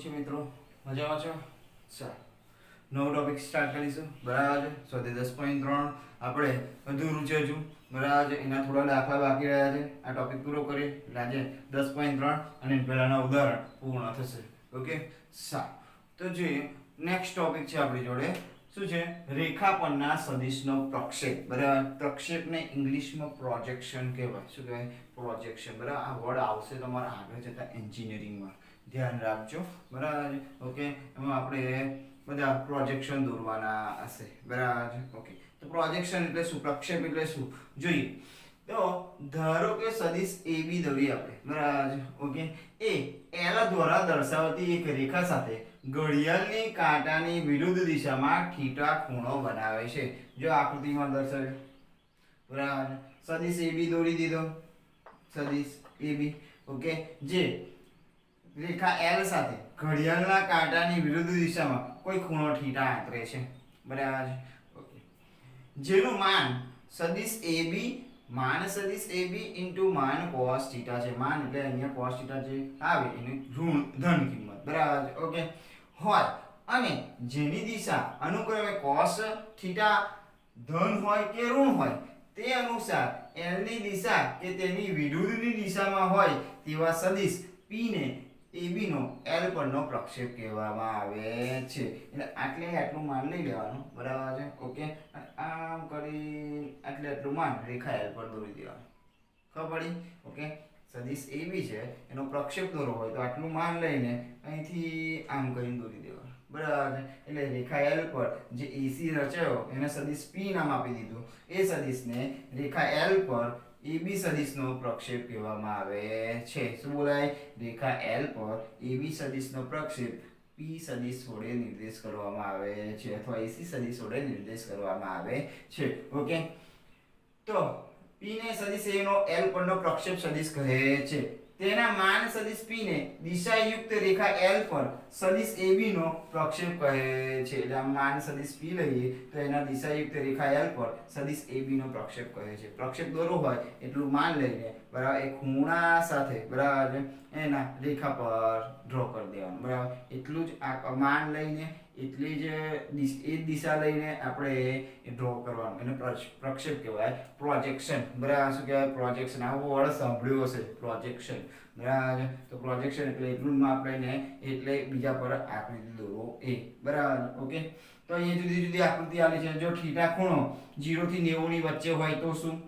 છે મિત્રો, મજામાં છો? ચાલો નવો ટોપિક સ્ટાર્ટ કરીશું. બરાબર છે. સ્વાધ્યાય 10.3 આપણે અધૂરું છે હજુ. બરાબર છે. એના થોડા દાખલા બાકી રહ્યા છે. આ ટોપિક પૂરો કરીએ એટલે આજે 10.3 અને પહેલાના ઉદાહરણ પૂર્ણ થશે. ઓકે, સારું. તો જોઈએ નેક્સ્ટ ટોપિક છે આપણી જોડે. શું છે? રેખા પરના સદિશનો પ્રક્ષેપ. બરાબર, પ્રક્ષેપને ઇંગ્લિશમાં પ્રોજેક્શન કહેવાય. શું કહેવાય? પ્રોજેક્શન. બરાબર, આ વર્ડ આવશે તમારા આગળ જતા એન્જિનિયરિંગમાં, ધ્યાન રાખજો. બરાબર, ઓકે. એમાં આપણે બધા પ્રોજેક્શન દોરવાના હશે. બરાબર, ઓકે. તો પ્રોજેક્શન એટલે શું? પ્રક્ષેપ એટલે શું જોઈએ. તો ધારો કે સદિશ AB દોરીએ આપણે. બરાબર, ઓકે. એ L દ્વારા દર્શાવતી એક રેખા સાથે ઘડિયાળની કાંટાની વિરુદ્ધ દિશામાં થીટા ખૂણો બનાવે છે. જો આકૃતિમાં દર્શાવ્યું. બરાબર, સદિશ AB દોરી દીધો. સદિશ AB, ઓકે. જે રેખા L સાથે ઘડિયાળના કાંટાની વિરુદ્ધ દિશામાં કોઈ ખૂણો થીટા આંતરે છે. બરાબર, ઓકે. જેનું માન સદિશ AB સદિશ AB ઇન્ટુ માન cos થીટા છે. માન એટલે અહીંયા cos થીટા જે આવે એની ઋણ ધન કિંમત. બરાબર, ઓકે, હોય અને જેની દિશા અનુક્રમે cos થીટા ધન હોય કે ઋણ હોય તે અનુસાર L ની દિશા કે તેની વિરુદ્ધની દિશામાં હોય તેવા સદિશ P ને AB નો L પરનો પ્રક્ષેપ કહેવામાં આવે છે. એટલે આટલું માન લઈ લેવાનું. બરાબર છે, ઓકે. આમ કરી આટલું માન રેખા L પર દોરી દેવાનું. ખબર પડી? ઓકે. સદિશ AB છે એનો પ્રક્ષેપ દોરવો હોય તો આટલું માન લઈને અહીંથી આમ કરીને દોરી દેવાનું. બરાબર છે. એટલે રેખા L પર જે AC રચાયો એને સદિશ P નામ આપી દીધું. એ સદિશને રેખા L પર AB સદિશનો પ્રક્ષેપ કહેવામાં આવે છે. શું બોલાય? રેખા L પર AB સદિશનો પ્રક્ષેપ P સદિશ વડે નિર્દેશ કરવામાં આવે છે અથવા AC સદિશ વડે નિર્દેશ કરવામાં આવે છે. ઓકે. તો P ને સદિશ A નો L પરનો પ્રક્ષેપ સદિશ કહે છે. તેના માન સદિશ P ને દિશાયુક્ત રેખા L પર સદિશ AB નો પ્રક્ષેપ કહે છે. એટલે આ માન સદિશ P લઈએ તો એના દિશાયુક્ત રેખા L પર સદિશ AB નો પ્રક્ષેપ કહે છે. પ્રક્ષેપ દોરવો હોય એટલું માન લઈને બરાબર એ ખૂણા સાથે બરાબર એના રેખા પર ડ્રો કરી દેવાનું. બરાબર, એટલું જ આ માન લઈને એટલી જ એ દિશા લઈને આપણે ડ્રો કરવાનું. એને પ્રક્ષેપ કહેવાય, પ્રોજેક્શન. બરાબર, શું કહેવાય? પ્રોજેક્શન. આવો વર્ડ સાંભળ્યો હશે, પ્રોજેક્શન. બરાબર, તો પ્રોજેક્શન એટલે એટલું માપ લઈને એટલે બીજા પર આકૃતિ દોરો એ. બરાબર, ઓકે. તો અહીંયા જુદી જુદી આકૃતિ આલી છે. જો થીટા ખૂણો 0 થી 90 ની વચ્ચે હોય તો શું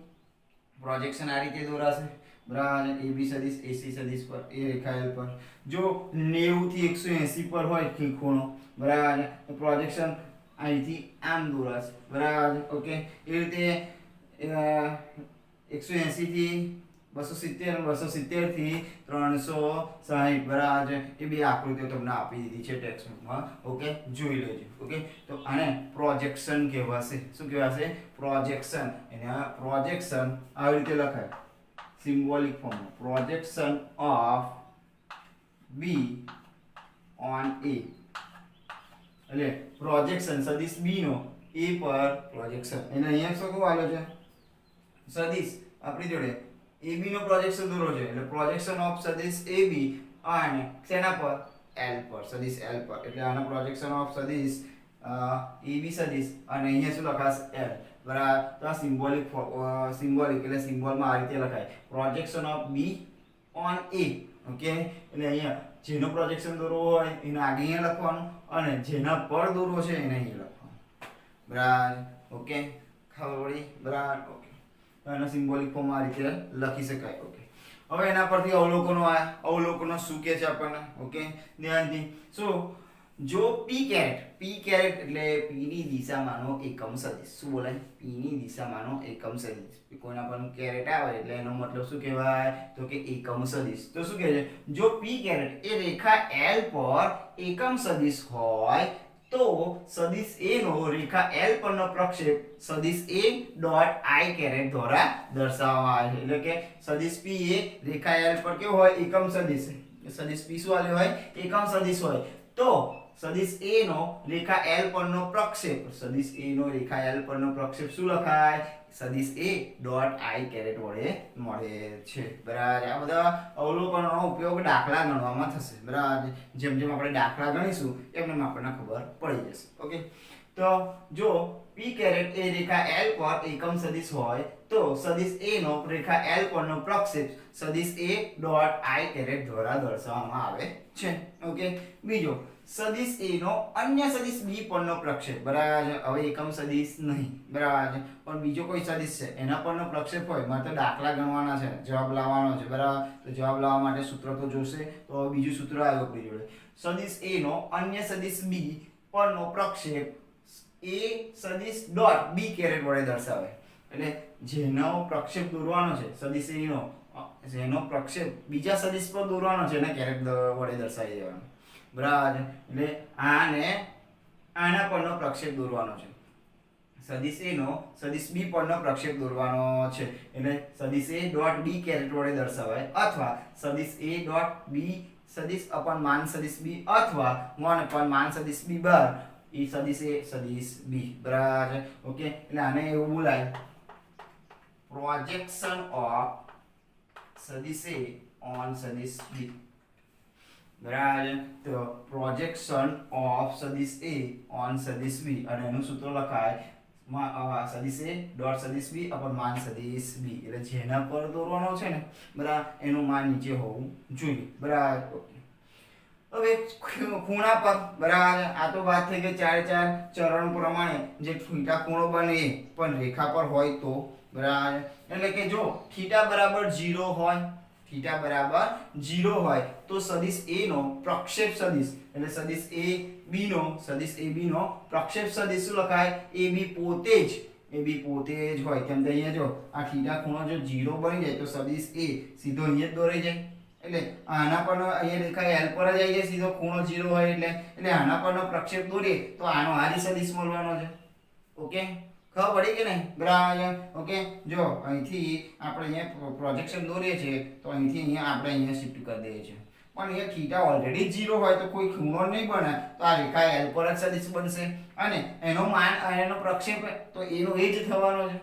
પ્રોજેક્શન આ રીતે દોરાશે. બરાબર, AB સદિશ AC સદિશ પર એ રેખા L પર. જો 90 થી 180 પર હોય કે ખૂણો, બરાબર, તો પ્રોજેક્શન અહીંથી આમ દોરાશે. બરાબર, ઓકે. એ રીતે 180 થી 270 270 થી 360. બરાબર, એ બે આકૃતિઓ તમને આપી દીધી છે ટેક્સ્ટબુકમાં. ઓકે, જોઈ લેજો. ઓકે, તો આને પ્રોજેક્શન કહેવાશે. શું કહેવાશે? પ્રોજેક્શન. એને પ્રોજેક્શન આવી રીતે લખાય સિમ્બોલિક ફોર્મમાં. Projection of B on A. એટલે પ્રોજેક્શન સદિશ B નો A પર પ્રોજેક્શન. એને અહીંયા શું આલ્યો છે? સદિશ આપણી જોડે AB નો પ્રોજેક્શન દોરો છે એટલે પ્રોજેક્શન ઓફ સદિશ AB અને શેના પર? L પર. સદિશ L પર. એટલે આનો પ્રોજેક્શન ઓફ સદિશ AB સદિશ અને અહીંયા શું લખાશે? L. બરાબર, તો આ સિમ્બોલિક એટલે સિમ્બોલમાં આ રીતે લખાય projection of B on A. Okay, એટલે અહીંયા જેનો પ્રોજેક્શન દોરવો હોય એને આગળ અહીંયા લખવાનું અને જેના પર દોરવો છે એને અહીંયા લખવાનું. બરાબર, ઓકે. ખબર પડી? બરાબર, ઓકે. તો એનો સિમ્બોલિક ફોર્મ આ રીતે લખી શકાય. ઓકે. હવે એના પરથી અવલોકનો અવલોકનો શું કહે છે આપણને? ઓકે, ધ્યાનથી. સો જો P કેરેટ એટલે P ની દિશામાંનો એકમ સદિશ. શું બોલાય? P ની દિશામાંનો એકમ સદિશ. કોઈના પર કેરેટ આવે એટલે એનો મતલબ શું કહેવાય? તો કે એકમ સદિશ. તો શું કહે છે? જો P કેરેટ એ રેખા L પર એકમ સદિશ હોય તો સદિશ A નો રેખા L પરનો પ્રક્ષેપ સદિશ A ડોટ I કેરેટ દ્વારા દર્શાવવામાં આવે છે. એટલે કે સદિશ P એ રેખા L પર કેવો હોય? એકમ સદિશ. સદિશ P શું આલ્યો હોય? એકમ સદિશ હોય. તો સદિશ A નો રેખા L પરનો પ્રક્ષેપ, સદિશ A નો રેખા L પરનો પ્રક્ષેપ શું લખાય? સદિશ A ડોટ I કેરેટ વડે મળે છે. બરાબર. આ બધા અવલોકનોનો ઉપયોગ દાખલા ગણવામાં થશે. બરાબર. જેમ જેમ આપણે દાખલા ગણીશું એમ એમ આપણને ખબર પડી જશે. ઓકે. તો જો P કેરેટ એ રેખા L પર એકમ સદિશ હોય તો સદિશ A નો રેખા L પરનો પ્રક્ષેપ સદિશ A ડોટ I કેરેટ દ્વારા દર્શાવવામાં આવે છે. ઓકે. બીજો સદિશ A નો અન્ય સદિશ B પરનો પ્રક્ષેપ. બરાબર. હવે એકમ સદિશ નહીં. બરાબર. પણ બીજો કોઈ સદિશ છે એના પરનો પ્રક્ષેપ હોય, મારે તો દાખલા ગણવાના છે, જવાબ લાવવાનો છે. બરાબર. તો જવાબ લાવવા માટે સૂત્ર તો જોશે. તો બીજું સૂત્ર આવ્યું આપણી જોડે. સદિશ A નો અન્ય સદિશ B પરનો પ્રક્ષેપ A સદિશ ડોટ B કેરેટ વડે દર્શાવે. એટલે જેનો પ્રક્ષેપ દોરવાનો છે સદિશ A નો, જેનો પ્રક્ષેપ બીજા સદિશ પર દોરવાનો છે એને કેરેટ વડે દર્શાવી દેવાનો. બરાબર. એટલે આના પરનો પ્રક્ષેપ દોરવાનો છે. સદિશ A નો સદિશ B પરનો પ્રક્ષેપ દોરવાનો છે એટલે સદિશ A ડોટ B કેરેટ વડે દર્શાવાય, અથવા સદિશ A ડોટ B સદિશ અપન માન સદિશ B, અથવા 1 અપન માન સદિશ B બાર એ સદિશ A સદિશ B. બરાબર. ઓકે. એટલે આને એવું બોલાય પ્રોજેક્શન ઓફ સદિશ A ઓન સદિશ B. બરાબર. તો પ્રોજેક્શન ઓફ સદિશ A ઓન સદિશ B, અને એનું સૂત્ર લખાય સદિશ A ડોટ સદિશ B અપન માન સદિશ B. એટલે જેના પર દોરવાનો છે ને, બરાબર, એનું માન નીચે હોવું જોઈએ. બરાબર. હવે ખૂણા પર, બરાબર, આ તો વાત થઈ ગઈ ચાર ચરણ પ્રમાણે જે થીટા ખૂણો બને એ પણ રેખા પર હોય તો. બરાબર. એટલે કે જો થીટા બરાબર 0 હોય, થીટા બરાબર 0 હોય તો સદિશ A નો પ્રક્ષેપ સદિશ, એટલે સદિશ AB નો પ્રક્ષેપ સદિશ શું લખાય? AB પોતે જ હોય. કેમ કે અહીંયા જો આ થીટા ખૂણો જો 0 બની જાય તો સદિશ A સીધો અહીંયા જ દોરાઈ જાય. એટલે આના પરનો અહીંયા રેખા L પર જ આવી જાય સીધો, ખૂણો 0 હોય એટલે આના પરનો પ્રક્ષેપ દોરીએ તો આનો આરી સદિશ મળવાનો છે. ઓકે. ખબર પડી કે નહીં? બરાબર. ઓકે. જો અહીંથી આપણે અહીંયા પ્રોજેક્શન દોરીએ છીએ તો અહીંથી અહીંયા શિફ્ટ કરી દઈએ છીએ, પણ અહીંયા થીટા ઓલરેડી 0 હોય તો કોઈ ખૂણો નહીં બને, તો આ રેખા L પર જ સદિશ બનશે, અને એનો પ્રક્ષેપ તો એનો એ જ થવાનો છે.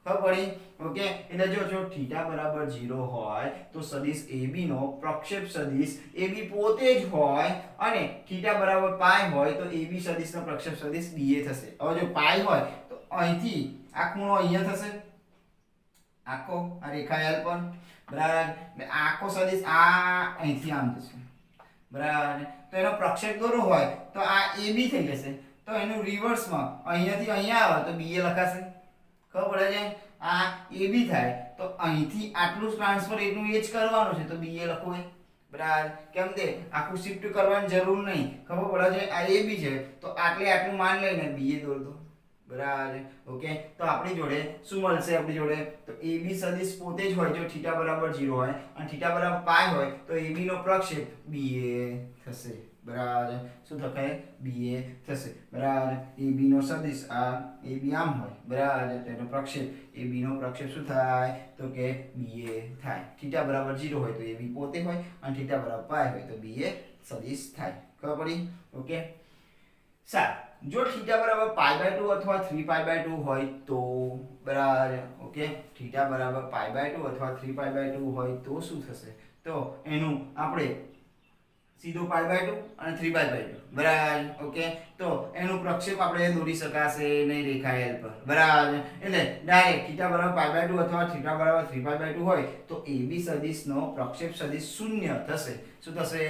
ખબર પડી? ઓકે. એટલે જો થીટા બરાબર 0 હોય તો સદિશ AB નો પ્રક્ષેપ સદિશ AB પોતે જ હોય, અને થીટા બરાબર પાઈ હોય તો AB સદિશનો પ્રક્ષેપ સદિશ BA થશે. હવે જો પાઈ હોય તો અહીંથી આ ખૂણો અહીંયા થશે, આખો આ રેખા L પર. બરાબર. આખો સદિશ આ અહીંથી આમ થશે. બરાબર. તો એનો પ્રક્ષેપ દોરવો હોય તો આ AB થઈ જશે, તો એનું રિવર્સમાં અહીંયાથી અહીંયા આવે તો BA લખાશે. ખબર પડે છે? આ AB થાય તો અહીંથી આટલું ટ્રાન્સફર એટલું એ જ કરવાનું છે તો BA લખો. બરાબર. કેમ કે આખું શિફ્ટ કરવાની જરૂર નહીં. ખબર પડે છે? આ AB છે તો આટલું માન લઈને BA દોર દો. બરાબર. ઓકે. તો આપણી જોડે શું મળશે? આપણી જોડે તો AB સદિશ પોતે જ હોય જો થીટા બરાબર 0 હોય, અને થીટા બરાબર પાઈ હોય તો AB નો પ્રક્ષેપ BA થશે. બરાબર. શું થશે? BA થશે. બરાબર. AB નો સદિશ આ AB આમ હોય. બરાબર. તેનો પ્રક્ષેપ AB નો પ્રક્ષેપ શું થાય? તો કે BA થાય. થીટા બરાબર 0 હોય તો AB પોતે હોય, અને થીટા બરાબર પાઈ હોય તો BA સદિશ થાય. ખબર પડી? ઓકે. સારું. જો થીટા બરાબર π/2 અથવા 3π/2 હોય તો, બરાબર. ઓકે. થીટા બરાબર π/2 અથવા 3π/2 હોય તો શું થશે? તો એનું આપણે સીધો π/2 અને 3π/2. બરાબર. ઓકે. તો એનું પ્રક્ષેપ આપણે દોરી શકાશે નહીં રેખા L પર. બરાબર. એટલે ડાયરેક્ટ થીટા બરાબર π/2 અથવા થીટા બરાબર 3π/2 હોય તો AB સદિશનો પ્રક્ષેપ સદિશ 0 થશે. શું થશે?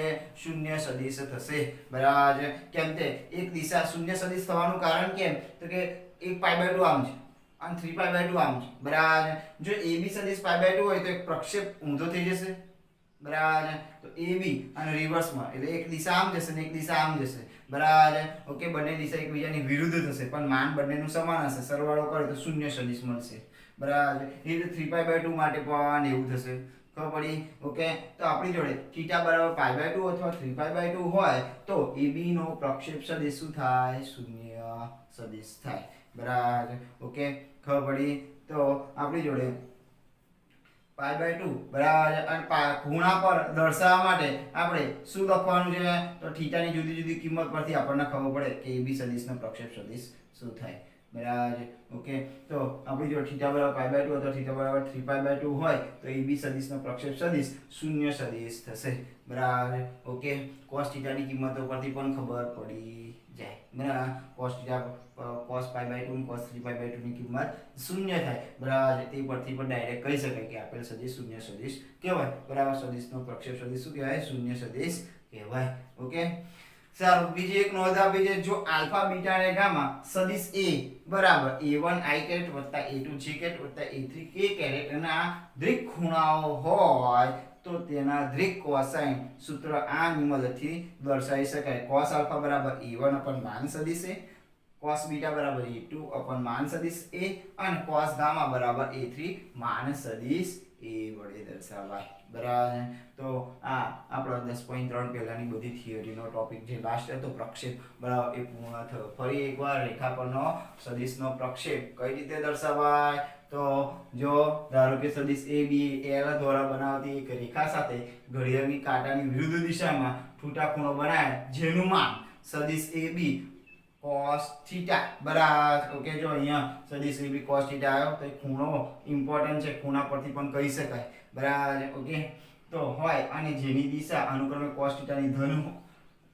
0 સદિશ થશે. બરાબર. કેમ કે એક દિશા 0 સદિશ થવાનું કારણ કેમ? તો કે એક π/2 આમ છે અને 3π/2 આમ છે. બરાબર. જો AB સદિશ π/2 હોય તો એક પ્રક્ષેપ ઊંધો થઈ જશે. બરાબર. તો AB અને રિવર્સમાં, એટલે એક દિશા આમ જશે ને એક દિશા આમ જશે. બરાબર. ઓકે. બંને દિશા એકબીજાની વિરુદ્ધ થશે પણ માન બંનેનું સમાન હશે. સરવાળો કરે તો 0 સદિશ મળશે. બરાબર. એ રીતે 3π/2 માટે પણ એવું થશે. ખબર પડી? ઓકે. તો આપણી જોડે થીટા બરાબર π/2 અથવા 3π/2 હોય તો AB નો પ્રક્ષેપ સદિશ શું થાય? 0 સદિશ થાય. બરાબર. ઓકે. ખબર પડી? તો આપણી જોડે π/2 બરાબર છે અને ખૂણા પર દર્શાવવા માટે આપણે શું લખવાનું છે તો થીટાની જુદી જુદી કિંમત પરથી આપણને ખબર પડે કે AB સદિશનો પ્રક્ષેપ સદિશ શું થાય બરાબર છે ઓકે તો આપણી જો થીટા બરાબર π/2 અથવા થીટા બરાબર 3π/2 હોય તો AB સદિશનો પ્રક્ષેપ સદિશ શૂન્ય સદિશ થશે બરાબર ઓકે cos થીટાની કિંમતો પરથી પણ ખબર પડી જાય બરાબર cos થીટા cos π/2 અને cos 3π/2 ની કિંમત શૂન્ય થાય બરાબર તે પરથી પણ ડાયરેક્ટ કહી શકાય કે આપેલ સદિશ શૂન્ય સદિશ કહેવાય બરાબર સદિશનો પ્રક્ષેપ સદિશ શું કહેવાય શૂન્ય સદિશ કહેવાય ઓકે સારું બીજી એક નોંધ આપી છે જો આલ્ફા બીટા અને ગામા સદિશ A બરાબર a1 i કેરેટ વત્તા a2 j કેરેટ વત્તા a3 k કેરેટ ના દ્વિક ખૂણાઓ હોય તો તેના દ્વિક કોસાઇન સૂત્ર આની મદદથી દર્શાવી શકાય cos આલ્ફા બરાબર a1 અપન માન સદિશ A cos બીટા બરાબર a2 અપન માન સદિશ A અને cos ગામા બરાબર a3 માન સદિશ A વડે દર્શાવાય બરાબર તો આ આપણો 10.3 પહેલાની બધી થિયરીનો ટોપિક જે લાસ્ટ હતો પ્રક્ષેપ બરાબર એ પૂર્ણ થયો ફરી એકવાર રેખા પરનો સદિશનો પ્રક્ષેપ કઈ રીતે દર્શાવાય તો જો ધારો કે સદિશ AB L દ્વારા બનાવતી એક રેખા સાથે ઘડિયાળની કાંટાની વિરુદ્ધ દિશામાં થીટા ખૂણો બનાવે જેનું માન સદિશ AB cos થીટા બરાબર ઓકે જો અહીંયા સદિશ AB cos થીટા આવ્યો તો ખૂણો ઇમ્પોર્ટન્ટ છે ખૂણા પરથી પણ કહી શકાય બરાબર ઓકે તો હોય અને જેની દિશા અનુક્રમે cos થીટાની ધન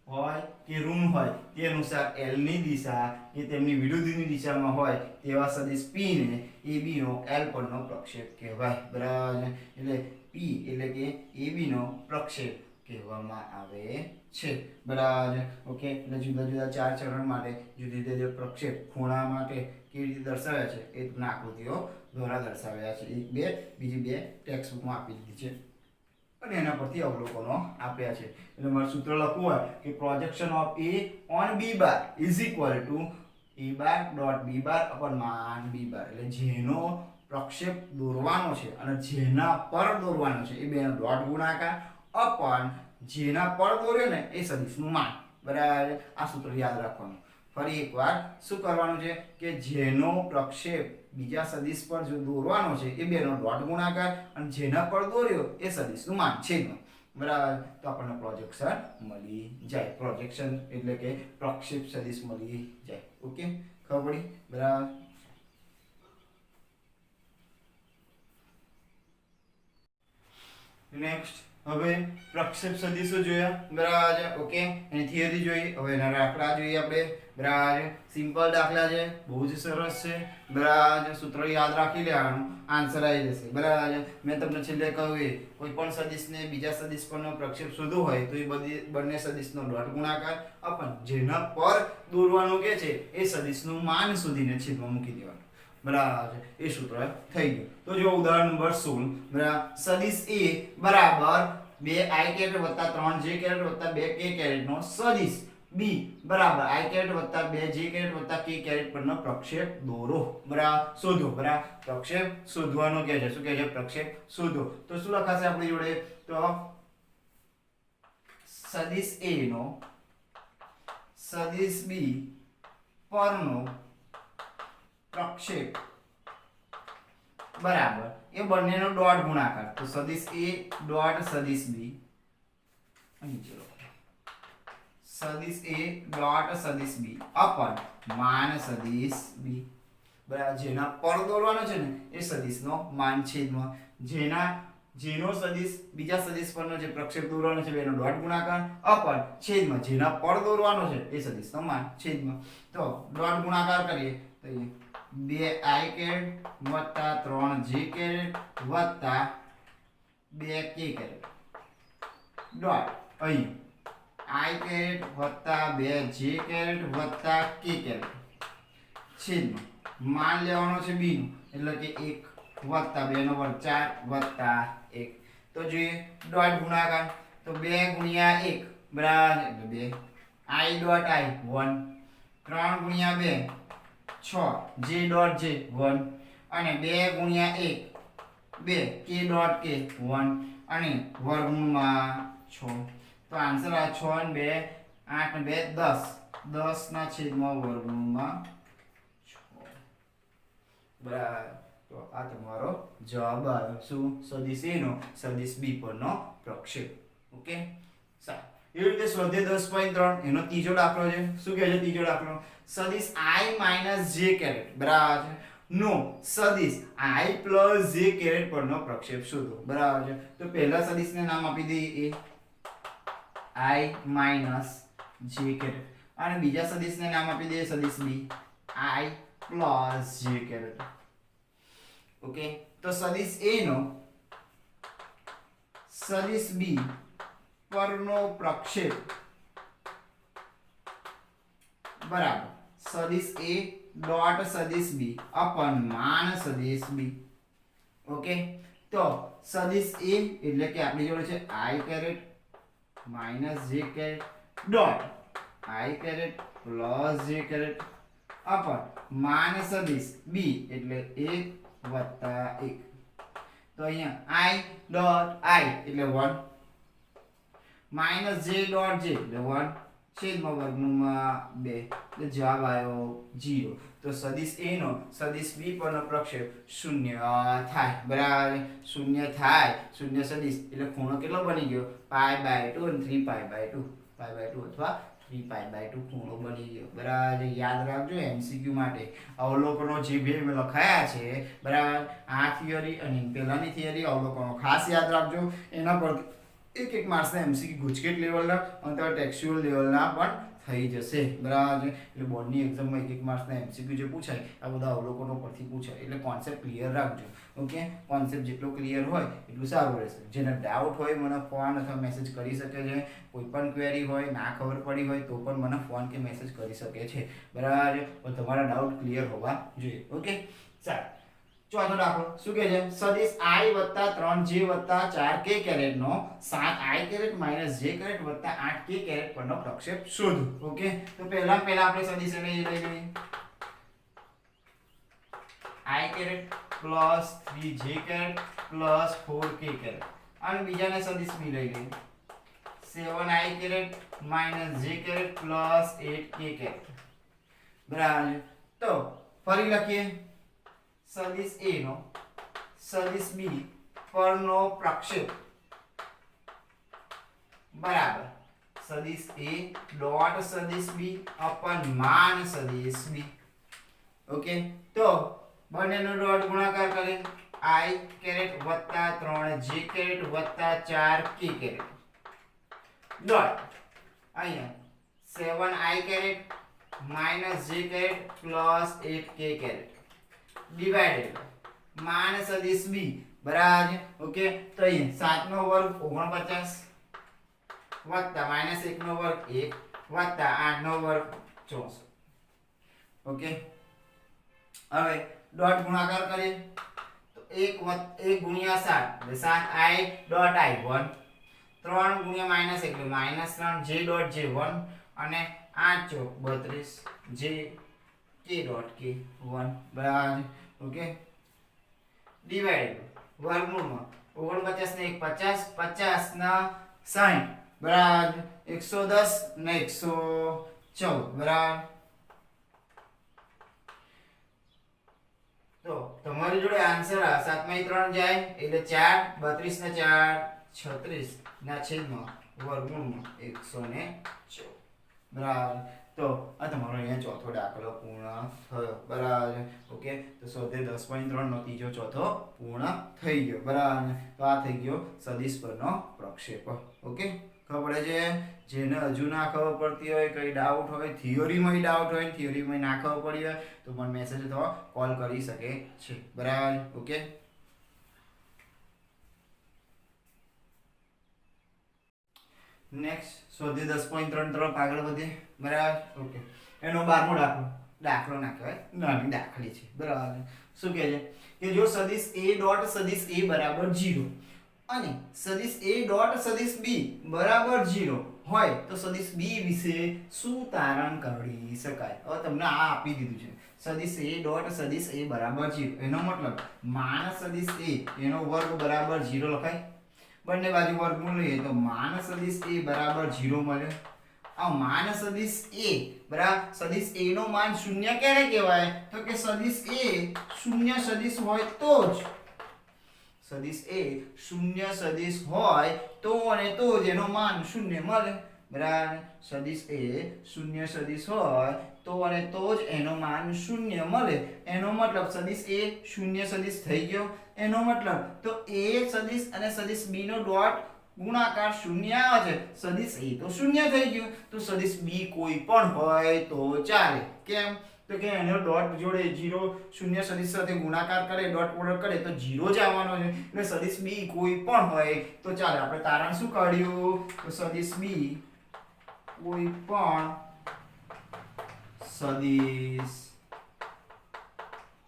હોય કે ઋણ હોય તે અનુસાર L ની દિશા કે તેમની વિરુદ્ધની દિશામાં હોય તેવા સદિશ P ને AB નો L પરનો પ્રક્ષેપ કહેવાય બરાબર એટલે P એટલે કે AB નો પ્રક્ષેપ કહેવામાં આવે છે બરાબર ઓકે એટલે જુદા જુદા ચાર ચરણ માટે જુદી જુદી પ્રક્ષેપ ખૂણા માટે કેવી રીતે દર્શાવ્યા છે એ આકૃતિઓ દ્વારા દર્શાવ્યા છે એક બે બીજી બે ટેક્સ્ટ બુકમાં આપી દીધી છે અને એના પરથી અવલોકનો આપ્યા છે એટલે મારું સૂત્ર લખવું હોય કે projection of A on B bar is equal to A bar dot B bar upon માન B bar એટલે જેનો પ્રક્ષેપ દોરવાનો છે અને જેના પર દોરવાનો છે એ બેનો ડોટ ગુણાકાર અપન જેના પર દોર્યો ને એ સદિશનું માન બરાબર આ સૂત્ર યાદ રાખવાનું ફરી એકવાર શું કરવાનું છે કે જેનો પ્રક્ષેપ બીજા સદિશ પર જો દોરવાનો છે એ બેનો ડોટ ગુણાકાર અને જેના પર દોર્યો એ સદિશનું માન છેદમાં બરાબર તો આપણને પ્રોજેક્શન મળી જાય પ્રોજેક્શન એટલે કે પ્રક્ષેપ સદિશ મળી જાય ઓકે ખબર પડી બરાબર નેક્સ્ટ હવે પ્રક્ષેપ સદિશો જોયા બરાબર ઓકે એની થિયરી જોઈ હવે એના દાખલા જોઈએ આપણે બરાબર સિમ્પલ દાખલા છે બહુ જ સરસ છે બરાબર સૂત્ર યાદ રાખી લેવાનું આન્સર આવી જશે બરાબર મેં તમને છેલ્લે કહ્યું કોઈ પણ સદિશને બીજા સદિશ પરનો પ્રક્ષેપ શોધવો હોય તો એ બંને સદિશનો ડોટ ગુણાકાર અપન જેના પર દોરવાનું કે છે એ સદિશનું માન શોધીને છેદમાં મૂકી દેવાનું બરાબર એ સૂત્ર થઈ ગયું તો જો ઉદાહરણ નંબર 16 બરાબર સદિશ A બરાબર 2i કેરેટ વત્તા 3j કેરેટ વત્તા 2k કેરેટ નો સદિશ B બરાબર i કેરેટ વત્તા 2j કેરેટ વત્તા k કેરેટ પરનો પ્રક્ષેપ દોરો બરાબર શોધો બરાબર પ્રક્ષેપ શોધવાનો કહે છે શું કહે છે પ્રક્ષેપ શોધો તો શું લખાશે આપણી જોડે તો સદિશ A નો સદિશ B પરનો પ્રક્ષેપ બરાબર એ બંનેનો ડોટ ગુણાકાર તો સદિશ A ડોટ સદિશ B અહીં ચલો સદિશ A ડોટ સદિશ B અપન માન સદિશ B બરાબર જેના પર દોરવાનો છે ને એ સદિશનો માન છેદમાં જેનો સદિશ બીજા સદિશ પરનો જે પ્રક્ષેપ દોરવાનો છે એનો ડોટ ગુણાકાર અપન છેદમાં જેના પર દોરવાનો છે એ સદિશનો માન છેદમાં તો ડોટ ગુણાકાર કરીએ તો 2i કેરેટ વત્તા 3j કેરેટ વત્તા 2k કેરેટ ડોટ અહીં i કેરેટ વત્તા 2j કેરેટ વત્તા k કેરેટ છેદમાં માન લેવાનો છે b નું એટલે કે 1 વત્તા 2 નો વર્ગ 4 વત્તા 1 તો જોઈએ ડોટ ગુણાકાર તો 2 ગુણ્યા 1 બરાબર એટલે 2 i ડોટ i 1 3 ગુણ્યા 2 6 j ડોટ j 1 અને 2 ગુણ્યા 1 2 k ડોટ k 1 અને વર્ગમૂળમાં 6 તો આન્સર આ 6 અને 2 8 ને 2 10 10 ના છેદમાં વર્ગમૂળમાં 6 બરાબર તો આ તમારો જવાબ આવ્યો શું સદિશ A નો સદિશ B પરનો પ્રક્ષેપ ઓકે સારું એવી રીતે સ્વાધ્યાય 10.3 એનો ત્રીજો દાખલો છે શું કહે છે ત્રીજો દાખલો સદિશ I - j કેરેટ બરાબર છે નો સદિશ I + j કેરેટ પરનો પ્રક્ષેપ શોધો બરાબર છે તો પહેલા સદિશને નામ આપી દઈએ I - j કેરેટ અને બીજા સદિશને નામ આપી દઈએ સદિશ B I + j caret okay તો સદિશ A નો સદિશ B પરનો પ્રક્ષેપ બરાબર સદિશ A ડોટ સદિશ B અપન માન સદિશ B ઓકે તો સદિશ A એટલે કે આપણી જોડે છે I caret - j caret dot I caret plus j caret અપન માન સદિશ B એટલે 1 + 1 તો અહીંયા I ડોટ I એટલે 1 - j ડોટ j એટલે 1 છેદમાં વર્ગમૂળમાં 2 એટલે જવાબ આવ્યો 0 તો સદિશ A નો સદિશ B પરનો પ્રક્ષેપ 0 થાય બરાબર 0 થાય 0 સદિશ એટલે ખૂણો કેટલો બની ગયો π/2 અને 3π/2 π/2 અથવા 3π/2 ખૂણો બની ગયો બરાબર યાદ રાખજો MCQ માટે અવલોકનો જે બે લખાયા છે બરાબર આ થિયરી અને પહેલાની થિયરી અવલોકનો ખાસ યાદ રાખજો એના પર એક માર્ક્સના MCQ ગુજકેટ લેવલના અને ટેક્સ્ચ્યુઅલ લેવલના પણ થઈ જશે બરાબર એટલે બોર્ડની એક્ઝામમાં એક માર્ક્સના MCQ જે પૂછાય આ બધા અવલોકનો પરથી પૂછાય એટલે કોન્સેપ્ટ ક્લિયર રાખજો ઓકે કોન્સેપ્ટ જેટલો ક્લિયર હોય એટલું સારું રહેશે જેને ડાઉટ હોય મને ફોન અથવા મેસેજ કરી શકે છે કોઈ પણ ક્વેરી હોય ના ખબર પડી હોય તો પણ મને ફોન કે મેસેજ કરી શકે છે બરાબર પણ તમારા ડાઉટ ક્લિયર હોવા જોઈએ ઓકે ચાલો ચોથો દાખલો શું કહે છે સદિશ I + 3j + 4k કેરેટ નો 7i caret - j caret + 8k caret પરનો પ્રક્ષેપ શોધો ઓકે તો પહેલા આપણે સદિશ ને લઈ લઈએ I caret + 3j caret + 4k caret અને બીજાને સદિશ B લઈ લઈએ 7i caret - j caret + 8k caret બરાબર તો ફરી લખીએ સદિશ A નો સદિશ B પરનો પ્રક્ષેપ બરાબર સદિશ A ડોટ સદિશ B અપન માન સદિશ B ઓકે તો બંનેનો ડોટ ગુણાકાર કરે I caret + 3j caret + 4k caret dot અહીંયા 7i caret - j caret + 8k caret divided માન સદિશ B બરાબર ઓકે તો અહીંયા 7 નો વર્ગ 49 વત્તા -1 નો વર્ગ 1 વત્તા 8 નો વર્ગ 64 ઓકે હવે ડોટ ગુણાકાર કરીએ તો 1 ગુણ્યા 7 એટલે 7i ડોટ I 1 3 ગુણ્યા -1 એટલે -3 j ડોટ j 1 અને 8 ચોક 32 j k ડોટ k 1 બરાબર ઓકે ડિવાઇડ વર્ગમૂળમાં 49 ને 1 50 50 ના 60 બરાબર 110 ને 114 બરાબર તો તમારી જોડે આન્સર 7 માંથી 3 જાય એટલે 4 32 ને 4 36 ના છેદમાં વર્ગમૂળમાં 114 બરાબર તો આ તમારો અહીંયા ચોથો દાખલો પૂર્ણ થયો બરાબર ઓકે તો સ્વાધ્યાય 10.3 નો ત્રીજો ચોથો પૂર્ણ થઈ ગયો બરાબર તો આ થઈ ગયો સદિશ પરનો પ્રક્ષેપ ઓકે ખબર પડે છે જેને હજુ ના ખબર પડતી હોય કઈ ડાઉટ હોય થિયરીમાં ડાઉટ હોય થિયરીમાં ના ખબર પડી હોય તો મને મેસેજ અથવા કોલ કરી શકે છે બરાબર ઓકે નેક્સ્ટ સ્વાધ્યાય 10.3 તરફ આગળ વધીએ બરાબર ઓકે એનો 12મો દાખલો ના કહેવાય નાની દાખલી છે બરાબર શું કહે છે કે જો સદિશ A ડોટ સદિશ A બરાબર 0 અને સદિશ A ડોટ સદિશ B બરાબર 0 હોય તો સદિશ B વિશે શું તારણ કરી શકાય હવે તમને આ આપી દીધું છે સદિશ A ડોટ સદિશ A બરાબર 0 એનો મતલબ માન સદિશ A એનો વર્ગ બરાબર 0 લખાય બંને બાજુ વર્ગમૂળ લઈએ તો માન સદિશ A બરાબર 0 મળે આ માન સદિશ a બરાબર સદિશ a નો માન શૂન્ય ક્યારે કહેવાય તો કે સદિશ a શૂન્ય સદિશ હોય તો જ સદિશ a શૂન્ય સદિશ હોય તો અને તો જ એનો માન શૂન્ય મળે બરાબર સદિશ a શૂન્ય સદિશ હોય તો અને તો જ એનો માન શૂન્ય મળે એનો મતલબ સદિશ a શૂન્ય સદિશ થઈ ગયો એનો મતલબ તો a સદિશ અને સદિશ b નો ડોટ ગુણાકાર શૂન્ય આવે છે સદિશ a તો શૂન્ય થઈ ગયું તો સદિશ b કોઈ પણ હોય તો ચાલે કેમ તો કે એનો ડોટ જોડે 0 શૂન્ય સદિશ સાથે ગુણાકાર કરે ડોટ પ્રોડક્ટ કરે તો 0 જ આવવાનો છે એટલે સદિશ b કોઈ પણ હોય તો ચાલે આપણે તારણ શું કાઢ્યું તો સદિશ b કોઈ પણ સદિશ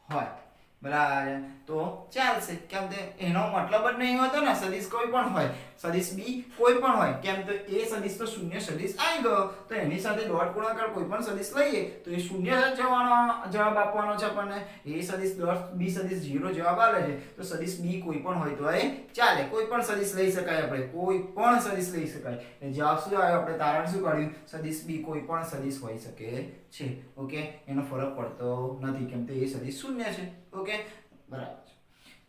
હોય બરાબર તો ચાલશે કેમ કે એનો મતલબ જ નહીં હોતો ને સદિશ કોઈ પણ હોય સદિશ b કોઈ પણ હોય કેમ તો એ સદિશ તો શૂન્ય સદિશ આવી ગયો તો એની સાથે ડોટ ગુણાકાર કોઈ પણ સદિશ લઈએ તો એ શૂન્ય જ જવાબ આપવાનો છે આપણને એ સદિશ ડોટ b સદિશ 0 જવાબ આવે છે તો સદિશ b કોઈ પણ હોય તો એ ચાલે કોઈ પણ સદિશ લઈ શકાય આપણે કોઈ પણ સદિશ લઈ શકાય એ જવાબ શું આવ્યો આપણે તારણ શું કાઢ્યું સદિશ b કોઈ પણ સદિશ હોઈ શકે છે ઓકે એનો ફરક પડતો નથી કેમ કે એ સદિશ શૂન્ય છે ઓકે બરાબર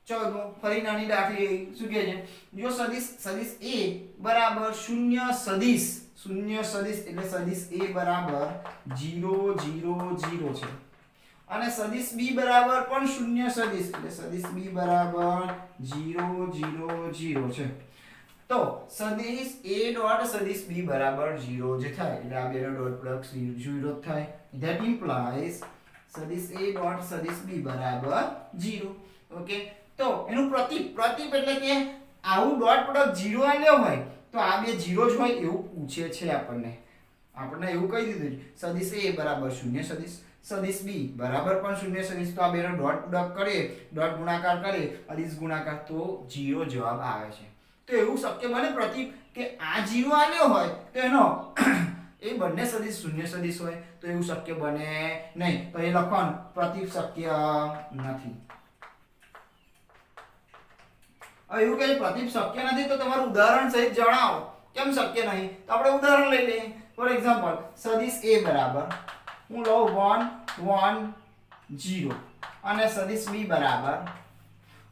ચલો ફરી નાની દાખલી શું કહે છે જો સદિશ a બરાબર શૂન્ય સદિશ એટલે સદિશ a બરાબર 0 0 0 છે અને સદિશ b બરાબર પણ શૂન્ય સદિશ એટલે સદિશ b બરાબર 0 0 0 છે તો સદિશ a ડોટ સદિશ b બરાબર 0 જ થાય એટલે આ બેનો ડોટ પ્રોડક્ટ 0 થાય ધેટ ઇમ્પ્લાઇઝ સદિશ a ડોટ સદિશ b બરાબર 0 ઓકે તો એનું પ્રતીક એટલે કે આવું ડોટ પ્રોડક્ટ 0 આલ્યો હોય તો આ બે 0 જ હોય એવું પૂછે છે આપણને એવું કહી દીધું છે સદિશ a બરાબર શૂન્ય સદિશ b બરાબર પણ શૂન્ય સદિશ તો આ બેનો ડોટ પ્રોડક્ટ કરીએ ડોટ ગુણાકાર કરીએ અદિશ ગુણાકાર તો 0 જવાબ આવે છે તો એવું શક્ય બને પ્રતીક કે આ 0 આલ્યો હોય તો એનો એ બંને સદિશ શૂન્ય સદિશ હોય તો એવું શક્ય બને નહીં તો એ લખવાનું પ્રતીક શક્ય નથી હવે એવું કે પ્રતીક શક્ય નથી તો તમારું ઉદાહરણ સહિત જણાવો કેમ શક્ય નહીં તો આપણે ઉદાહરણ લઈ લઈએ ફોર એક્ઝામ્પલ સદિશ a બરાબર હું લઉં 1 1 0 અને સદિશ b બરાબર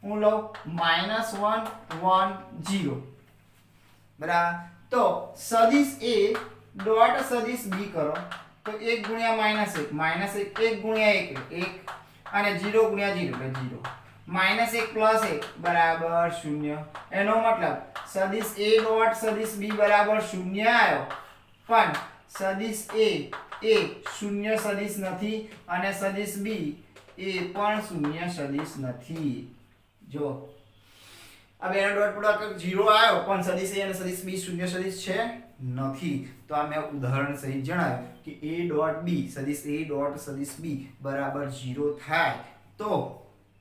હું લઉં -1 1 0 બરાબર તો સદિશ a ડોટ સદિશ b કરો તો 1 ગુણ્યા -1 1 ગુણ્યા 1 1 અને 0 ગુણ્યા 0 એટલે 0 -1 + 1 બરાબર 0 એનો મતલબ સદિશ a ડોટ સદિશ b બરાબર 0 આવ્યો પણ સદિશ a એ શૂન્ય સદિશ નથી અને સદિશ b એ પણ શૂન્ય સદિશ નથી જો આ બેનો ડોટ પ્રોડક્ટ 0 આવ્યો પણ સદિશ a અને સદિશ b શૂન્ય સદિશ છે નથી તો આ મેં ઉદાહરણ સહિત જણાવ્યું કે a ડોટ b સદિશ a ડોટ સદિશ b બરાબર 0 થાય તો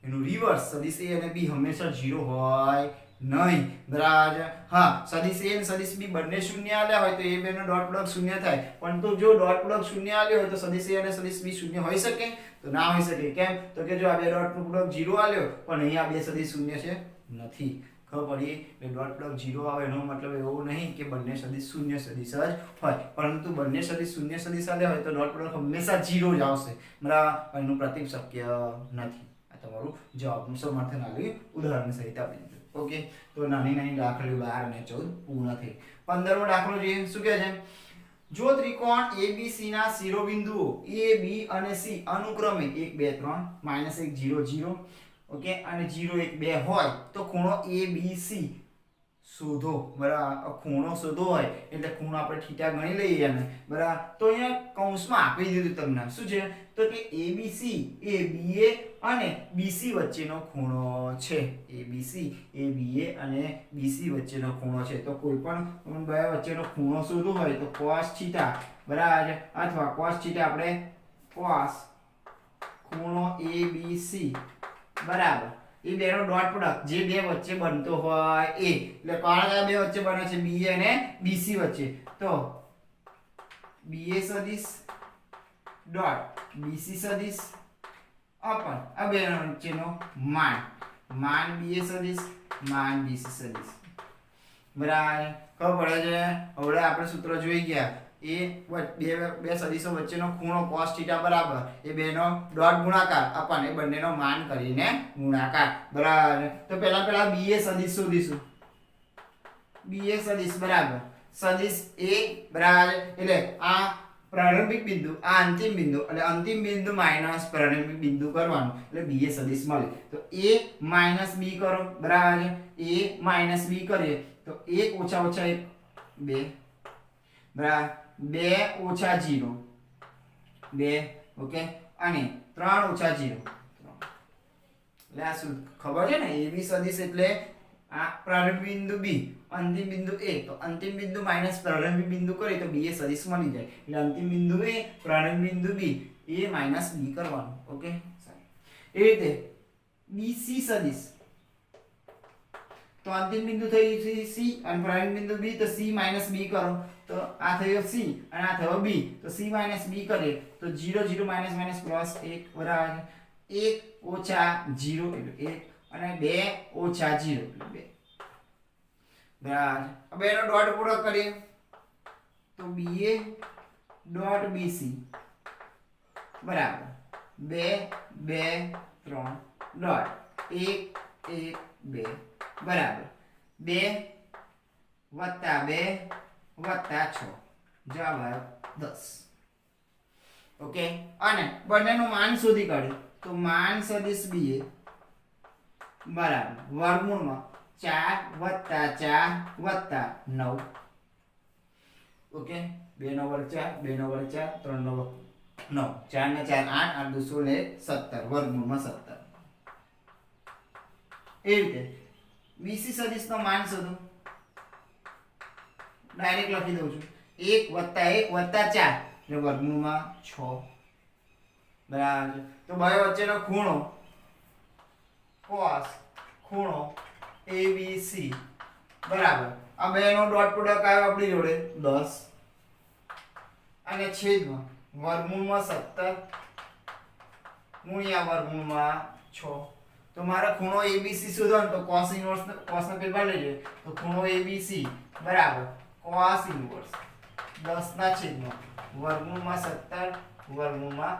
એનું રિવર્સ સદિશ a અને b હંમેશા 0 હોય નહીં બરાબર હા સદિશ a અને સદિશ b બંને શૂન્ય આલ્યા હોય તો એ બેનો ડોટ પ્રોડક્ટ શૂન્ય થાય પણ તો જો ડોટ પ્રોડક્ટ શૂન્ય આલ્યો હોય તો સદિશ a અને સદિશ b શૂન્ય હોઈ શકે તો ના હોઈ શકે કેમ તો કે જો આ બે ડોટ પ્રોડક્ટ 0 આલ્યો પણ અહીં આ બે સદિશ શૂન્ય છે નથી ખબર પડી એટલે ડોટ પ્રોડક્ટ 0 આવે એનો મતલબ એવો નહીં કે બંને સદિશ શૂન્ય સદિશ જ હોય પરંતુ બંને સદિશ શૂન્ય સદિશ આલ્યા હોય તો ડોટ પ્રોડક્ટ હંમેશા 0 જ આવશે બરાબર એનું પ્રતીક શક્ય નથી તમારું જવાબનું સમર્થન આવ્યું ઉદાહરણ સહિત આપી દીધું ઓકે તો નાની દાખલાઓ 12 અને 14 પૂર્ણ થઈ 15મો દાખલો જોઈએ શું કહે છે જો ત્રિકોણ ABC ના શિરોબિંદુઓ A B અને C અનુક્રમે 1 2 3 -1 0 0 ઓકે અને 0 1 2 હોય તો ખૂણો ABC શોધો બરાબર ખૂણો શોધો હોય એટલે ખૂણો આપણે થીટા ગણી લઈએ એને બરાબર તો અહીંયા કૌંસમાં આપી દીધું તમને શું છે તો કે ABC એ BA અને BC વચ્ચેનો ખૂણો છે ABC એ BA અને BC વચ્ચેનો ખૂણો છે તો કોઈ પણ બે વચ્ચેનો ખૂણો શોધવો હોય તો cos θ બરાબર અથવા cos θ આપણે cos ખૂણો ABC બરાબર એ બેનો ડોટ પ્રોડક્ટ જે બે વચ્ચે બનતો હોય એ એટલે કયા બે વચ્ચે બને છે BA અને BC વચ્ચે તો BA સદિશ ડોટ BC સદિશ અપન આ બે વચ્ચેનો માન BA સદિશ BC સદિશ બરાબર ખબર પડે છે હવે આપણે સૂત્ર જોઈ ગયા એ બે સદિશો વચ્ચેનો ખૂણો cos θ બરાબર એ બેનો ડોટ ગુણાકાર અપન એ બંનેનો માન કરીને ગુણાકાર બરાબર. તો પહેલા ba સદિશ શોધીશું. ba સદિશ બરાબર સદિશ a બરાબર એટલે આ પ્રારંભિક બિંદુ આ અંતિમ બિંદુ એટલે અંતિમ બિંદુ માઈનસ પ્રારંભિક બિંદુ કરવાનું એટલે ba સદિશ મળે. તો a માઈનસ b કરો બરાબર a માઈનસ b કરીએ તો 1 ઓછા 1 2 બરાબર 2 ઓછા 0 2 ઓકે અને 3 ઓછા 0 એટલે આ શું ખબર છે ને ab સદિશ એટલે આ પ્રારંભિક બિંદુ b અંતિમ બિંદુ a તો અંતિમ બિંદુ માઈનસ પ્રારંભિક બિંદુ કરીએ તો ba સદિશ મળી જાય એટલે અંતિમ બિંદુ a પ્રારંભિક બિંદુ b a માઈનસ b કરવાનું. ઓકે એ રીતે bc સદિશ તો અંતિમ બિંદુ થઈ c અને પ્રારંભિક બિંદુ b તો c માઈનસ b કરો તો આ થયો c અને આ થયો b તો c માઈનસ b કરીએ તો 0 0 માઈનસ માઈનસ પ્લસ 1 બરાબર 1 ઓછા 0 એટલે 1 અને 2 ઓછા 0 એટલે 2 બરાબર. હવે એનો ડોટ પૂરો કરીએ તો ba ડોટ bc બરાબર 2 2 3 ડોટ 1 1 2 બરાબર 2 વત્તા 2 વત્તા 6 જવાબ આવ્યો 10. ઓકે અને બંનેનું માન શોધી કાઢ્યું તો માન સદિશ ba બરાબર વર્ગમૂળમાં 4 વત્તા 4 વત્તા 9. ઓકે 2 નો વર્ગ 4 2 નો વર્ગ 4 3 નો વર્ગ 9 4 ને 4 8 8 2 16 17 વર્ગમૂળમાં 17. એ રીતે bc સદિશનો માન શોધો ડાયરેક્ટ લખી દઉં છું 1 વત્તા 1 વત્તા 4 એટલે વર્ગમૂળમાં 6 બરાબર. તો બે વચ્ચેનો ખૂણો cos ખૂણો abc બરાબર આ બેનો ડોટ પ્રોડક્ટ આવ્યો આપણી જોડે 10 અને છેદમાં વર્ગમૂળમાં 17 ગુણ્યા વર્ગમૂળમાં 6. તો મારે ખૂણો abc શોધવાનો તો cos ઇન્વર્સ cos નો પેપર લઈએ તો ખૂણો abc બરાબર cos ઇન્વર્સ 10 ના છેદમાં વર્ગમૂળમાં 17 વર્ગમૂળમાં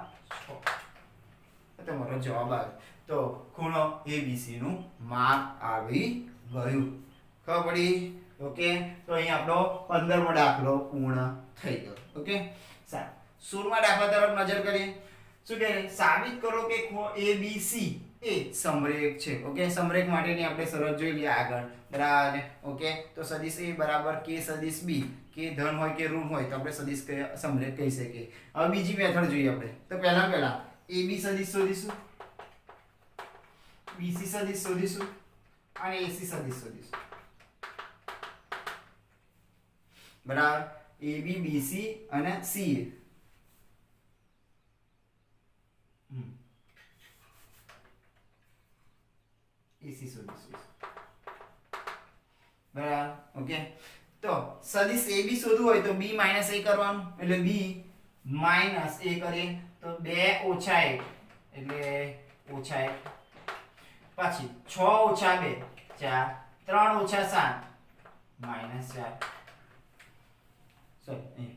6 તો મારો જવાબ આવે. તો ખૂણો abc નું માપ આવી ગયું. ખબર પડી? ઓકે તો અહીં આપણો 15મો દાખલો પૂર્ણ થઈ ગયો. ઓકે સારું 16મા દાખલા તરફ નજર કરીએ. શું કહે સાબિત કરો કે ખૂણો abc એ સમરેખ છે. ઓકે સમરેખ માટેની આપણે શરત જોઈ લઈએ આગળ બરાબર. ઓકે તો સદિશ a બરાબર k સદિશ b કે ધન હોય કે ઋણ હોય તો આપણે સદિશ સમરેખ કહી શકીએ. હવે બીજી મેથડ જોઈએ આપણે. તો પહેલા ab સદિશ શોધીશું bc સદિશ શોધીશું અને ac સદિશ શોધીશું બરાબર. ab bc અને ca ac શોધીશું બરાબર. ઓકે તો સદિશ ab શોધવું હોય તો b માઈનસ a કરવાનું એટલે b માઈનસ a કરીએ તો 2 ઓછા 1 એટલે ઓછા 1 પછી 6 ઓછા 2 4 3 ઓછા 7 માઈનસ 4 સોરી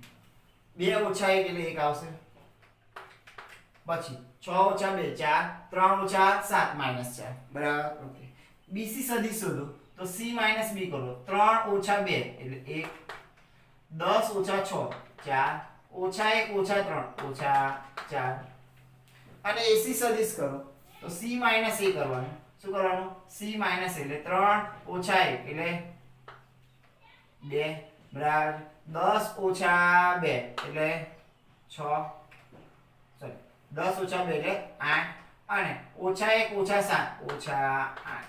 2 ઓછા 1 એટલે 1 આવશે પછી 6 ઓછા 2 4 3 ઓછા 7 માઈનસ 4 બરાબર. ઓકે bc સદિશ શોધો તો c માઈનસ b કરો 3 ઓછા 2 એટલે 1 10 ઓછા 6 4 ઓછા 1 ઓછા 3 ઓછા 4 અને ac સદિશ કરો તો c માઈનસ a કરવાનું. શું કરવાનું c માઈનસ એટલે 3 ઓછા 1 એટલે 2 બરાબર 10 ઓછા 2 એટલે 6 સોરી 10 ઓછા 2 એટલે 8 અને ઓછા 1 ઓછા 7 ઓછા 8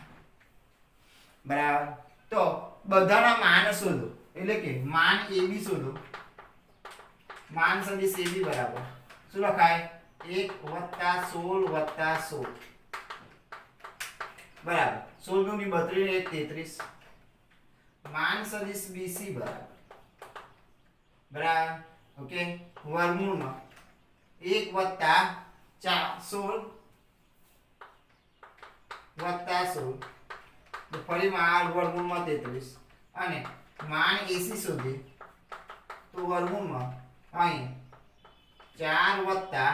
બરાબર. તો બધાના માન શોધો એટલે કે માન ab શોધો. માન સદિશ ab બરાબર શું લખાય 1 + 16 + 16 બરાબર 16 * 2 = 32 માન સદિશ bc બરાબર બરાબર. ઓકે વર્ગમૂળમાં 1 + 16 તો ફરી માન વર્ગમૂળમાં 33 અને માન ac શોધીએ તો વર્ગમૂળમાં અહીં 4 વત્તા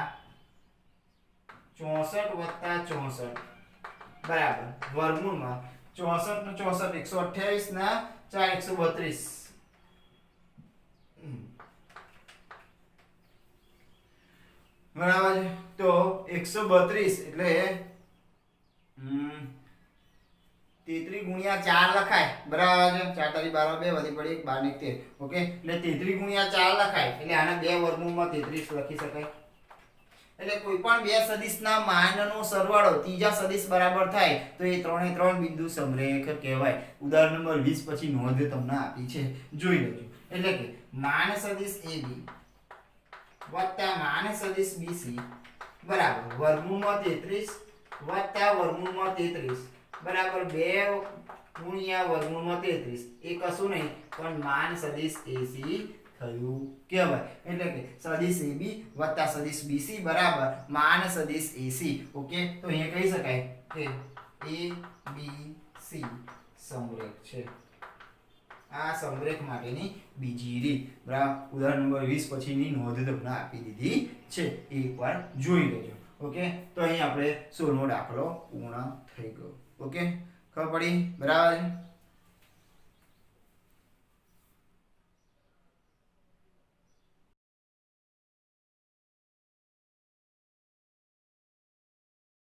64 વત્તા 64 બરાબર વર્ગમૂળમાં 64 ને 64 128 ના 4 132 બરાબર છે તો 132 એટલે 33 ગુણ્યા 4 લખાય બરાબર છે 4 તારી 12 2 વધી પડી 12 ને 13 ઓકે એટલે 33 ગુણ્યા 4 લખાય એટલે આના બે વર્ગમૂળમાં 33 લખી શકાય એટલે કોઈ પણ બે સદિશના માનનો સરવાળો ત્રીજા સદિશ બરાબર થાય તો એ ત્રણે ત્રણ બિંદુ સમરેખ કહેવાય ઉદાહરણ નંબર 20 પછી નોંધ તમને આપી છે જોઈ લેજો એટલે કે માન સદિશ AB વત્તા માન સદિશ BC બરાબર વર્ગમૂળમાં 33 વત્તા વર્ગમૂળમાં 33 બરાબર 2 ગુણ્યા વર્ગમૂળમાં 33 એ કશું નહીં પણ માન સદિશ AC થયું કહેવાય એટલે કે સદિશ AB વત્તા સદિશ BC બરાબર માન સદિશ AC ઓકે તો અહીંયા કહી શકાય કે ABC સમરેખ છે આ સમરેખ માટેની બીજી રીત બરાબર ઉદાહરણ નંબર 20 પછીની નોંધ તમને આપી દીધી છે એકવાર જોઈ લેજો ઓકે તો અહીં આપણે 16મો દાખલો પૂર્ણ થઈ ગયો ઓકે ખબર પડી બરાબર